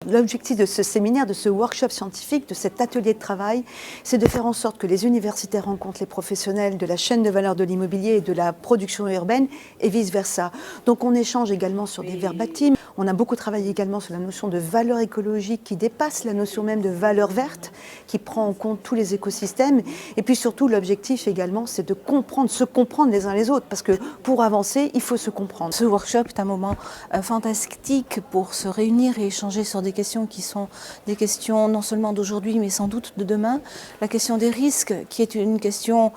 l'objectif de ce séminaire, de ce workshop scientifique, de cet atelier de travail, c'est de faire en sorte que les universitaires rencontrent les professionnels de la chaîne de valeur de l'immobilier et de la production urbaine et vice-versa. Donc on échange également sur des verbatims. On a beaucoup travaillé également sur la notion de valeur écologique qui dépasse la notion même de valeur verte, qui prend en compte tous les écosystèmes. Et puis surtout, l'objectif également, c'est de comprendre, se comprendre les uns les autres, parce que pour avancer, il faut se comprendre. Ce workshop est un moment fantastique pour se réunir et échanger sur des questions qui sont des questions non seulement d'aujourd'hui, mais sans doute de demain. La question des risques, qui est une question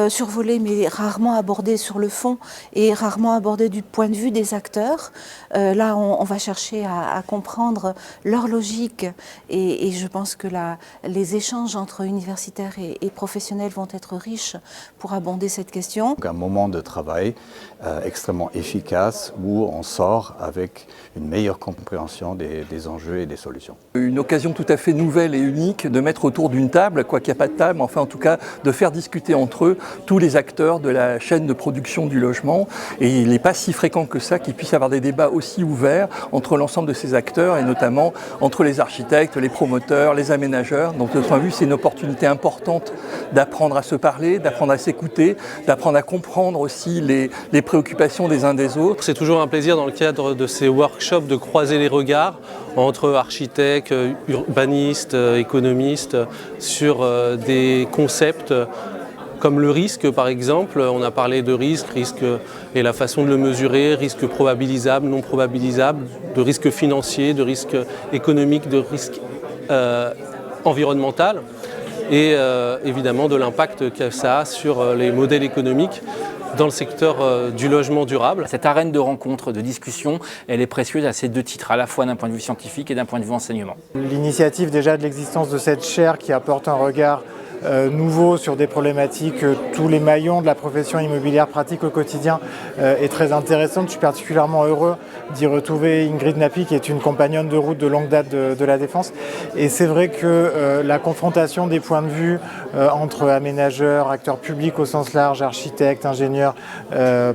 survolée, mais rarement abordée sur le fond et rarement abordée du point de vue des acteurs. Là, on va chercher à comprendre leur logique et je pense que les échanges entre universitaires et professionnels vont être riches pour aborder cette question. Donc un moment de travail extrêmement efficace où on sort avec une meilleure compréhension des enjeux et des solutions. Une occasion tout à fait nouvelle et unique de mettre autour d'une table, quoi qu'il n'y a pas de table, enfin en tout cas de faire discuter entre eux tous les acteurs de la chaîne de production du logement. Et il n'est pas si fréquent que ça qu'il puisse y avoir des débats aussi ouverts entre l'ensemble de ces acteurs et notamment entre les architectes, les promoteurs, les aménageurs. Donc de ce point de vue, c'est une opportunité importante d'apprendre à se parler, d'apprendre à s'écouter, d'apprendre à comprendre aussi les préoccupations des uns des autres. C'est toujours un plaisir dans le cadre de ces workshops de croiser les regards entre architectes, urbanistes, économistes sur des concepts comme le risque par exemple. On a parlé de risque et la façon de le mesurer, risque probabilisable, non probabilisable, de risque financier, de risque économique, de risque environnemental et évidemment de l'impact que ça a sur les modèles économiques dans le secteur du logement durable. Cette arène de rencontre, de discussion, elle est précieuse à ces deux titres, à la fois d'un point de vue scientifique et d'un point de vue enseignement. L'initiative déjà de l'existence de cette chaire qui apporte un regard nouveau sur des problématiques que tous les maillons de la profession immobilière pratiquent au quotidien est très intéressante. Je suis particulièrement heureux d'y retrouver Ingrid Napi qui est une compagnonne de route de longue date de la Défense. Et c'est vrai que la confrontation des points de vue entre aménageurs, acteurs publics au sens large, architectes, ingénieurs,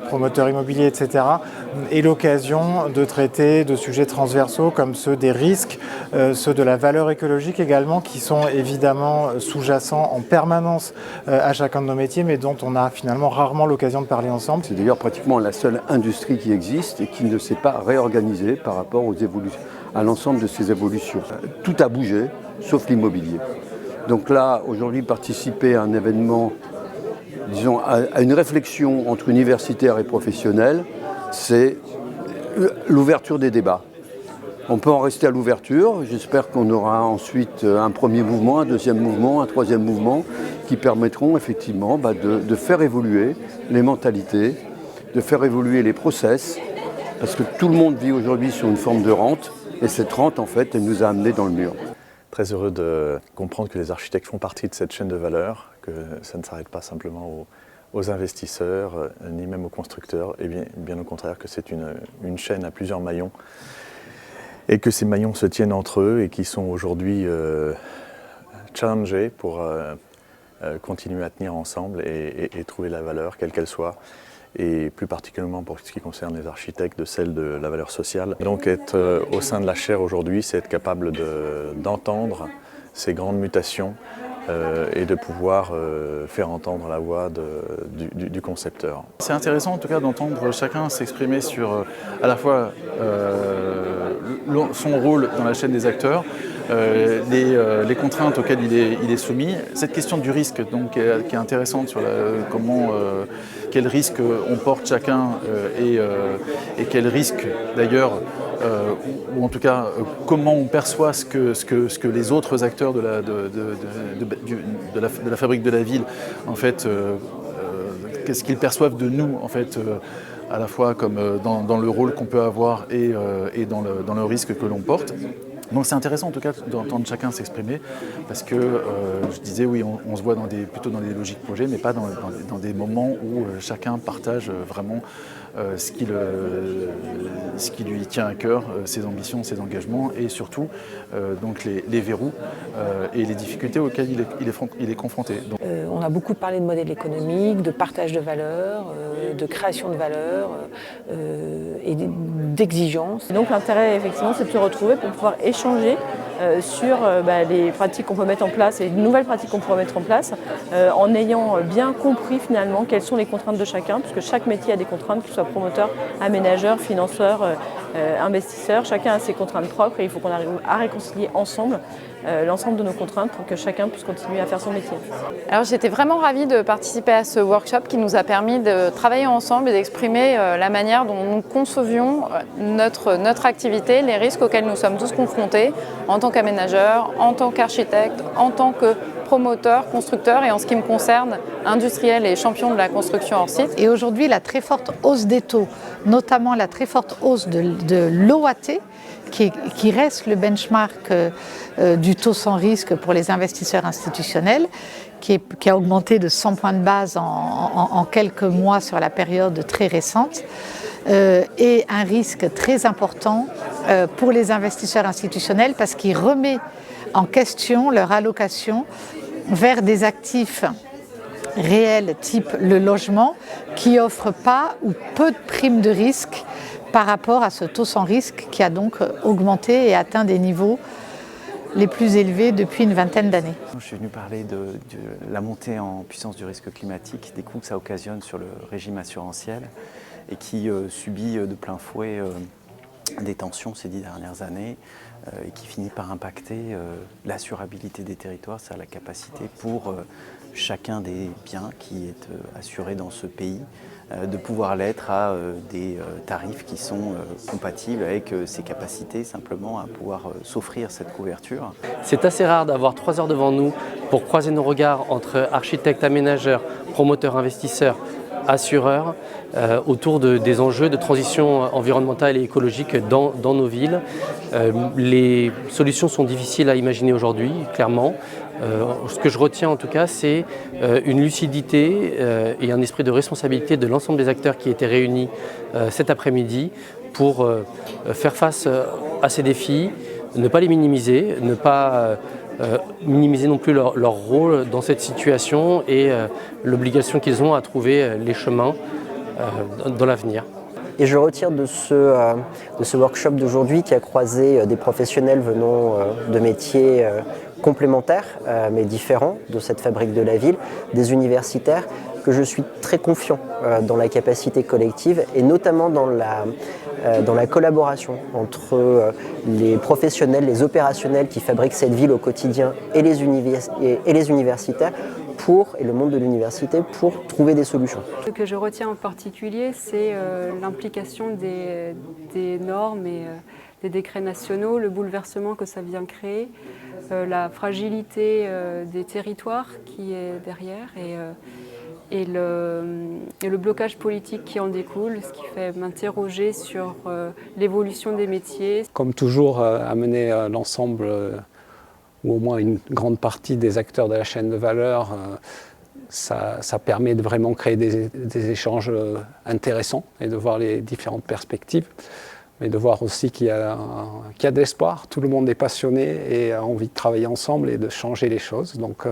promoteurs immobiliers, etc. est l'occasion de traiter de sujets transversaux comme ceux des risques, ceux de la valeur écologique également qui sont évidemment sous-jacents en permanence à chacun de nos métiers, mais dont on a finalement rarement l'occasion de parler ensemble. C'est d'ailleurs pratiquement la seule industrie qui existe et qui ne s'est pas réorganisée par rapport à l'ensemble de ces évolutions. Tout a bougé, sauf l'immobilier. Donc là, aujourd'hui, participer à un événement, disons, à une réflexion entre universitaires et professionnels, c'est l'ouverture des débats. On peut en rester à l'ouverture. J'espère qu'on aura ensuite un premier mouvement, un deuxième mouvement, un troisième mouvement qui permettront effectivement de faire évoluer les mentalités, de faire évoluer les process, parce que tout le monde vit aujourd'hui sur une forme de rente et cette rente, en fait, elle nous a amenés dans le mur. Très heureux de comprendre que les architectes font partie de cette chaîne de valeur, que ça ne s'arrête pas simplement aux investisseurs, ni même aux constructeurs, et bien au contraire que c'est une chaîne à plusieurs maillons, et que ces maillons se tiennent entre eux et qui sont aujourd'hui challengés pour continuer à tenir ensemble et trouver la valeur, quelle qu'elle soit, et plus particulièrement pour ce qui concerne les architectes, de celle de la valeur sociale. Donc être au sein de la chaire aujourd'hui, c'est être capable d'entendre ces grandes mutations et de pouvoir faire entendre la voix du concepteur. C'est intéressant en tout cas d'entendre chacun s'exprimer sur à la fois son rôle dans la chaîne des acteurs, les contraintes auxquelles il est soumis. Cette question du risque donc, qui est intéressante sur quel risque on porte chacun et quel risque d'ailleurs, ou en tout cas comment on perçoit ce que les autres acteurs de la fabrique de la ville en fait, qu'est-ce qu'ils perçoivent de nous en fait, à la fois comme dans le rôle qu'on peut avoir et dans le risque que l'on porte. Donc c'est intéressant en tout cas d'entendre chacun s'exprimer parce que je disais oui on se voit plutôt dans des logiques projets mais pas dans des moments où chacun partage vraiment ce qui lui tient à cœur, ses ambitions, ses engagements et surtout donc les verrous et les difficultés auxquelles il est confronté. Donc, on On a beaucoup parlé de modèle économique, de partage de valeur, de création de valeur et d'exigence. Donc l'intérêt, effectivement, c'est de se retrouver pour pouvoir échanger sur les pratiques qu'on peut mettre en place et de nouvelles pratiques qu'on pourrait mettre en place en ayant bien compris finalement quelles sont les contraintes de chacun, puisque chaque métier a des contraintes, qu'il soit promoteur, aménageur, financeur, investisseur. Chacun a ses contraintes propres et il faut qu'on arrive à réconcilier ensemble l'ensemble de nos contraintes pour que chacun puisse continuer à faire son métier. Alors j'étais vraiment ravie de participer à ce workshop qui nous a permis de travailler ensemble et d'exprimer la manière dont nous concevions notre activité, les risques auxquels nous sommes tous confrontés en tant qu'aménageurs, en tant qu'architectes, en tant que promoteurs, constructeurs et en ce qui me concerne, industriels et champions de la construction hors site. Et aujourd'hui, la très forte hausse des taux, notamment la très forte hausse de l'OAT, qui reste le benchmark du taux sans risque pour les investisseurs institutionnels, qui a augmenté de 100 points de base en quelques mois sur la période très récente, et un risque très important pour les investisseurs institutionnels parce qu'il remet en question leur allocation vers des actifs réels type le logement qui n'offrent pas ou peu de primes de risque par rapport à ce taux sans risque qui a donc augmenté et atteint des niveaux les plus élevés depuis une vingtaine d'années. Je suis venu parler de la montée en puissance du risque climatique, des coûts que ça occasionne sur le régime assurantiel et qui subit de plein fouet des tensions ces 10 dernières années et qui finit par impacter l'assurabilité des territoires, c'est-à-dire la capacité pour chacun des biens qui est assuré dans ce pays de pouvoir l'être à des tarifs qui sont compatibles avec ses capacités simplement à pouvoir s'offrir cette couverture. C'est assez rare d'avoir 3 heures devant nous pour croiser nos regards entre architectes, aménageurs, promoteurs, investisseurs, assureurs autour des enjeux de transition environnementale et écologique dans nos villes. Les solutions sont difficiles à imaginer aujourd'hui, clairement. Ce que je retiens en tout cas, c'est une lucidité et un esprit de responsabilité de l'ensemble des acteurs qui étaient réunis cet après-midi pour faire face à ces défis, ne pas les minimiser, ne pas minimiser non plus leur rôle dans cette situation et l'obligation qu'ils ont à trouver les chemins dans l'avenir. Et je retire de ce workshop d'aujourd'hui qui a croisé des professionnels venant de métiers complémentaires mais différents de cette fabrique de la ville, des universitaires, que je suis très confiant dans la capacité collective et notamment dans la collaboration entre les professionnels, les opérationnels qui fabriquent cette ville au quotidien et les universitaires et le monde de l'université pour trouver des solutions. Ce que je retiens en particulier, c'est l'implication des normes et des décrets nationaux, le bouleversement que ça vient créer, la fragilité des territoires qui est derrière et le blocage politique qui en découle, ce qui fait m'interroger sur l'évolution des métiers. Comme toujours, amener l'ensemble ou au moins une grande partie des acteurs de la chaîne de valeur, ça permet de vraiment créer des échanges intéressants et de voir les différentes perspectives, mais de voir aussi qu'il y a de l'espoir, tout le monde est passionné et a envie de travailler ensemble et de changer les choses. Donc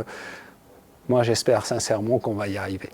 moi j'espère sincèrement qu'on va y arriver.